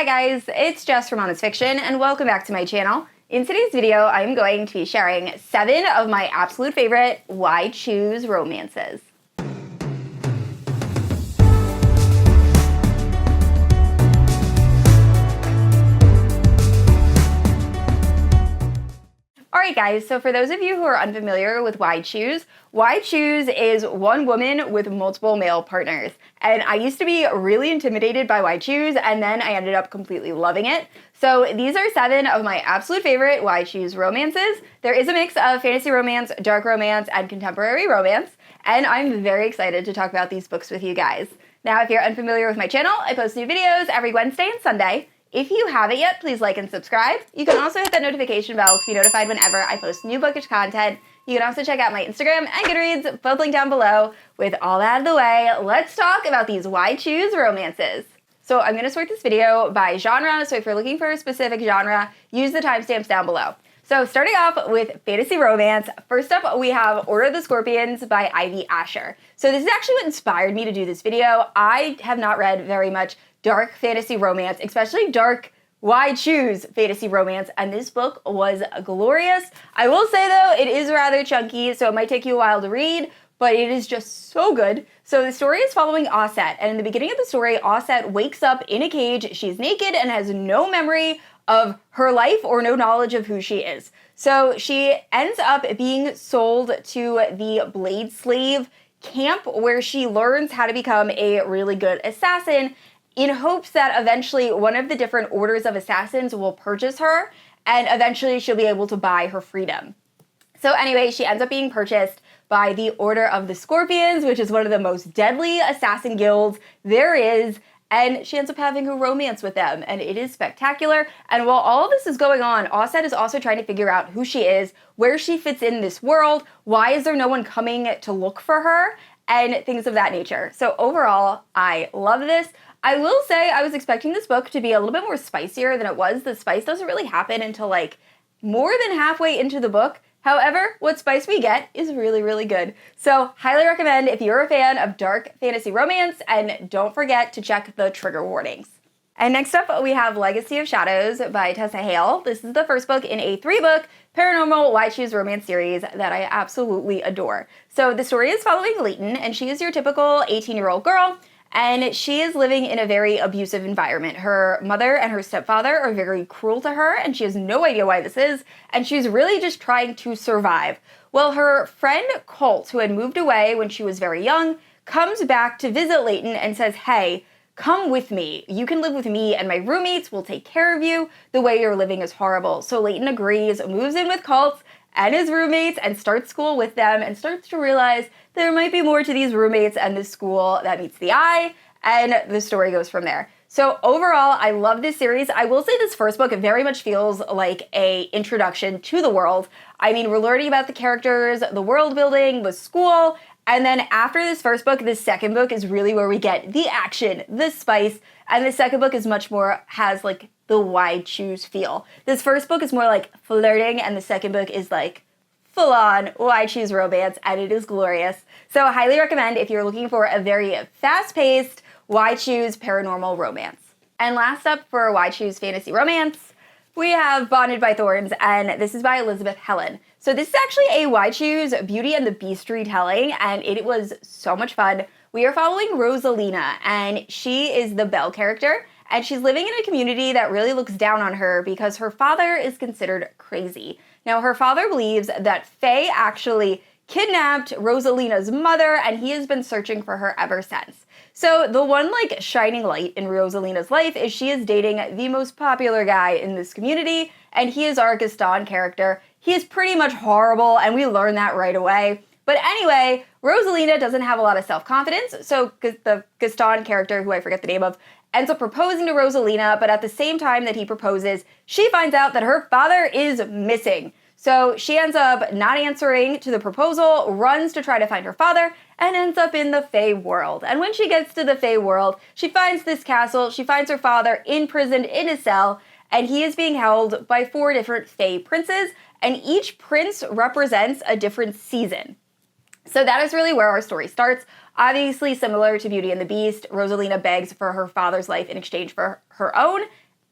Hi guys, it's Jess from Honest Fiction, and welcome back to my channel. In today's video, I'm going to be sharing 7 of my absolute favorite why choose romances. Alright guys, so for those of you who are unfamiliar with why choose is one woman with multiple male partners. And I used to be really intimidated by why choose, and then I ended up completely loving it. So these are 7 of my absolute favorite why choose romances. There is a mix of fantasy romance, dark romance, and contemporary romance, and I'm very excited to talk about these books with you guys. Now, if you're unfamiliar with my channel, I post new videos every Wednesday and Sunday. If you haven't yet, please like and subscribe. You can also hit that notification bell to be notified whenever I post new bookish content. You can also check out my Instagram and Goodreads, both linked down below. With all that out of the way, let's talk about these why choose romances. So I'm going to sort this video by genre, so if you're looking for a specific genre, use the timestamps down below. So starting off with fantasy romance, first up we have Order of the Scorpions by Ivy Asher. So this is actually what inspired me to do this video. I have not read very much dark fantasy romance, especially dark why choose fantasy romance, and this book was glorious. I will say though, it is rather chunky, so it might take you a while to read, but it is just so good. So the story is following Osset, and in the beginning of the story, Osset wakes up in a cage. She's naked and has no memory of her life or no knowledge of who she is. So she ends up being sold to the Blade Slave camp, where she learns how to become a really good assassin, in hopes that eventually one of the different orders of assassins will purchase her, and eventually she'll be able to buy her freedom. So anyway, she ends up being purchased by the Order of the Scorpions, which is one of the most deadly assassin guilds there is, and she ends up having a romance with them, and it is spectacular. And while all of this is going on, Osset is also trying to figure out who she is, where she fits in this world, why is there no one coming to look for her, and things of that nature. So overall, I love this. I will say I was expecting this book to be a little bit more spicier than it was. The spice doesn't really happen until like more than halfway into the book. However, what spice we get is really, really good. So highly recommend if you're a fan of dark fantasy romance, and don't forget to check the trigger warnings. And next up, we have Legacy of Shadows by Tessa Hale. This is the first book in a 3-book paranormal why choose romance series that I absolutely adore. So the story is following Leighton, and she is your typical 18-year-old girl, and she is living in a very abusive environment. Her mother and her stepfather are very cruel to her, and she has no idea why this is, and she's really just trying to survive. Well, her friend Colt, who had moved away when she was very young, comes back to visit Leighton and says, "Hey, come with me. You can live with me, and my roommates will take care of you. The way you're living is horrible." So Leighton agrees, moves in with Colt and his roommates, and starts school with them, and starts to realize there might be more to these roommates and this school that meets the eye, and the story goes from there. So overall, I love this series. I will say this first book very much feels like a introduction to the world. I mean, we're learning about the characters, the world building, the school, and then after this first book, the second book is really where we get the action, the spice, and the second book is much more, has like the why choose feel. This first book is more like flirting, and the second book is like full-on why choose romance, and it is glorious. So I highly recommend if you're looking for a very fast-paced why choose paranormal romance. And last up for why choose fantasy romance, we have Bonded by Thorns, and this is by Elizabeth Helen. So this is actually a why choose Beauty and the Beast retelling, and it was so much fun. We are following Rosalina, and she is the Belle character, and she's living in a community that really looks down on her because her father is considered crazy. Now, her father believes that Faye actually kidnapped Rosalina's mother, and he has been searching for her ever since. So the one like shining light in Rosalina's life is she is dating the most popular guy in this community, and he is our Gaston character. He is pretty much horrible, and we learn that right away. But anyway, Rosalina doesn't have a lot of self-confidence, so the Gaston character, who I forget the name of, ends up proposing to Rosalina, but at the same time that he proposes, she finds out that her father is missing. So she ends up not answering to the proposal, runs to try to find her father, and ends up in the Fae world. And when she gets to the Fae world, she finds this castle, she finds her father imprisoned in a cell, and he is being held by 4 different Fae princes, and each prince represents a different season. So that is really where our story starts. Obviously, similar to Beauty and the Beast, Rosalina begs for her father's life in exchange for her own,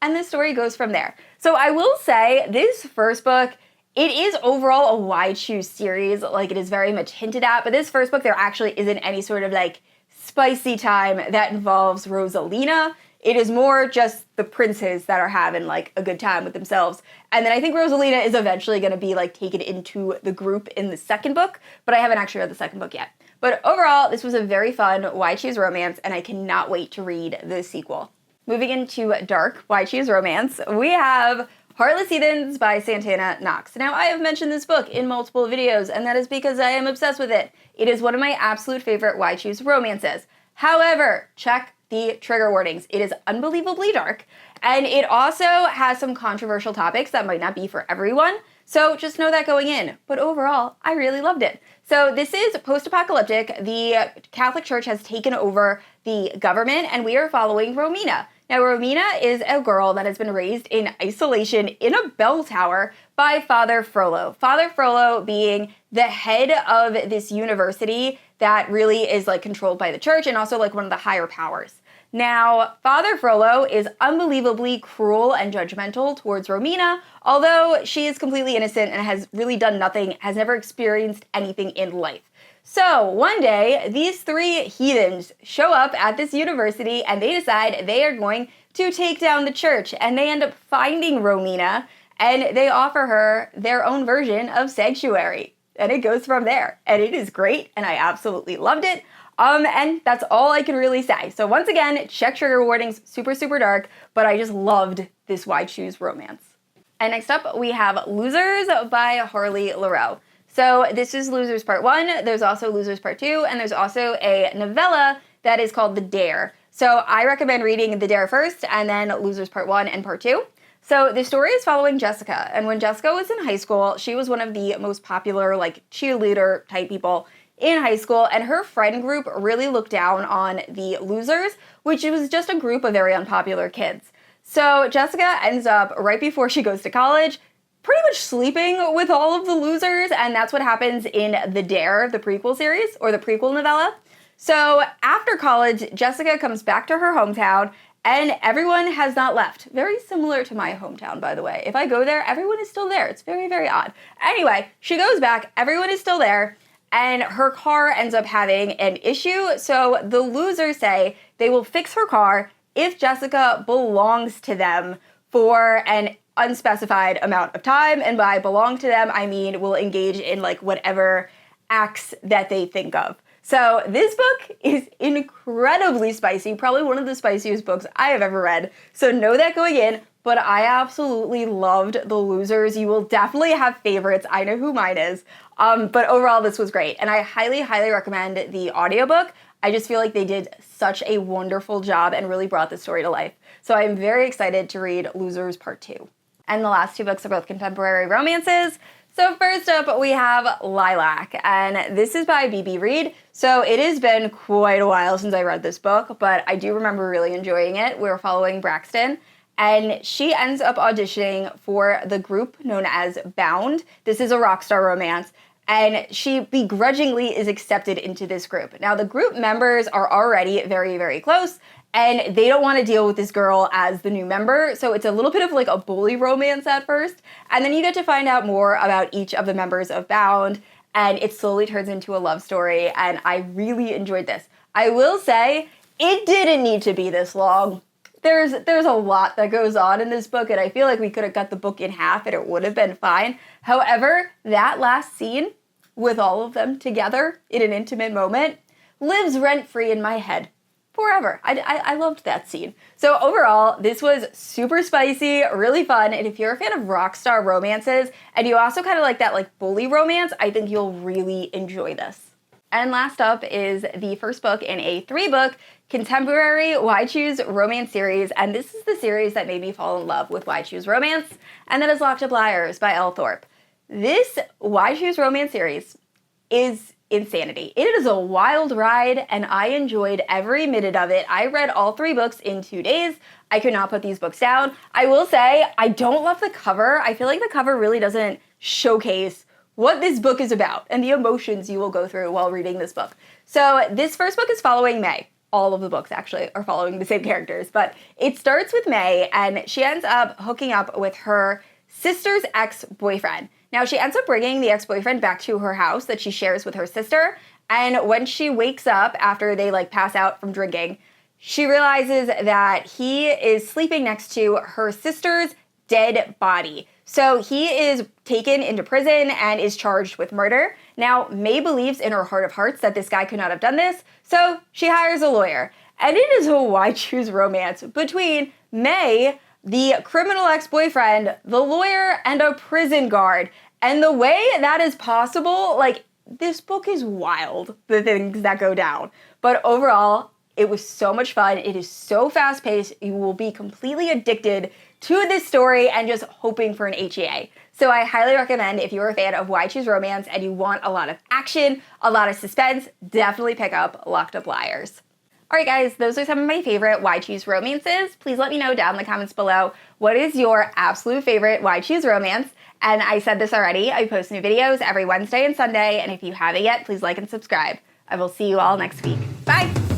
and the story goes from there. So I will say this first book, it is overall a Why Choose series, like it is very much hinted at, but this first book there actually isn't any sort of like spicy time that involves Rosalina. It is more just the princes that are having like a good time with themselves. And then I think Rosalina is eventually going to be like taken into the group in the second book, but I haven't actually read the second book yet. But overall, this was a very fun Why Choose romance, and I cannot wait to read the sequel. Moving into dark Why Choose romance, we have Heartless Heathens by Santana, Knox. Now, I have mentioned this book in multiple videos, and that is because I am obsessed with it. It is one of my absolute favorite Why Choose romances. However, check the trigger warnings. It is unbelievably dark, and it also has some controversial topics that might not be for everyone, so just know that going in. But overall, I really loved it. So this is post-apocalyptic. The Catholic Church has taken over the government, and we are following Romina. Now, Romina is a girl that has been raised in isolation in a bell tower by Father Frollo. Father Frollo being the head of this university that really is like controlled by the church and also like one of the higher powers. Now, Father Frollo is unbelievably cruel and judgmental towards Romina, although she is completely innocent and has really done nothing, has never experienced anything in life. So one day, these three heathens show up at this university and they decide they are going to take down the church, and they end up finding Romina and they offer her their own version of sanctuary. And it goes from there. And it is great, and I absolutely loved it. And that's all I can really say. So once again, check trigger warnings, super, super dark, but I just loved this Why Choose romance. And next up, we have Losers by Harley LaRoux. So this is Losers Part 1, there's also Losers Part 2, and there's also a novella that is called The Dare. So I recommend reading The Dare first, and then Losers Part 1 and Part 2. So the story is following Jessica, and when Jessica was in high school, she was one of the most popular, like, cheerleader type people in high school, and her friend group really looked down on the losers, which was just a group of very unpopular kids. So Jessica ends up, right before she goes to college, pretty much sleeping with all of the losers, and that's what happens in The Dare, the prequel series, or the prequel novella. So after college, Jessica comes back to her hometown, and everyone has not left. Very similar to my hometown, by the way. If I go there, everyone is still there. It's very, very odd. Anyway, she goes back, everyone is still there, and her car ends up having an issue, so the losers say they will fix her car if Jessica belongs to them for an unspecified amount of time, and by belong to them, I mean will engage in like whatever acts that they think of. So this book is incredibly spicy, probably one of the spiciest books I have ever read, so know that going in, but I absolutely loved The Losers. You will definitely have favorites. I know who mine is. But overall, this was great. And I highly, highly recommend the audiobook. I just feel like they did such a wonderful job and really brought the story to life. So I'm very excited to read Losers Part 2. And the last two books are both contemporary romances. So first up, we have Lilac, and this is by B.B. Reid. So it has been quite a while since I read this book, but I do remember really enjoying it. We're following Braxton, and she ends up auditioning for the group known as Bound. This is a rock star romance, and she begrudgingly is accepted into this group. Now, the group members are already very, very close, and they don't want to deal with this girl as the new member, so it's a little bit of like a bully romance at first, and then you get to find out more about each of the members of Bound, and it slowly turns into a love story, and I really enjoyed this. I will say, it didn't need to be this long. There's a lot that goes on in this book, and I feel like we could have cut the book in half and it would have been fine. However, that last scene with all of them together in an intimate moment lives rent-free in my head forever. I loved that scene. So overall, this was super spicy, really fun, and if you're a fan of rock star romances, and you also kind of like that like bully romance, I think you'll really enjoy this. And last up is the first book in a 3-book contemporary Why Choose romance series, and this is the series that made me fall in love with Why Choose romance, and that is Locked Up Liars by Elle Thorpe. This Why Choose romance series is insanity. It is a wild ride, and I enjoyed every minute of it. I read all 3 books in 2 days. I could not put these books down. I will say, I don't love the cover. I feel like the cover really doesn't showcase what this book is about and the emotions you will go through while reading this book. So this first book is following May. all of the books actually are following the same characters, but it starts with May, and she ends up hooking up with her sister's ex-boyfriend. Now, she ends up bringing the ex-boyfriend back to her house that she shares with her sister, and when she wakes up after they like pass out from drinking, she realizes that he is sleeping next to her sister's dead body. So he is taken into prison and is charged with murder. Now, May believes in her heart of hearts that this guy could not have done this, so she hires a lawyer. And it is a why choose romance between May, the criminal ex-boyfriend, the lawyer, and a prison guard. And the way that is possible, like, this book is wild, the things that go down. But overall, it was so much fun. It is so fast-paced. You will be completely addicted to this story and just hoping for an HEA. So I highly recommend, if you're a fan of Why Choose Romance and you want a lot of action, a lot of suspense, definitely pick up Locked Up Liars. Alright guys, those are some of my favorite Why Choose romances. Please let me know down in the comments below, what is your absolute favorite Why Choose romance? And I said this already, I post new videos every Wednesday and Sunday, and if you haven't yet, please like and subscribe. I will see you all next week. Bye!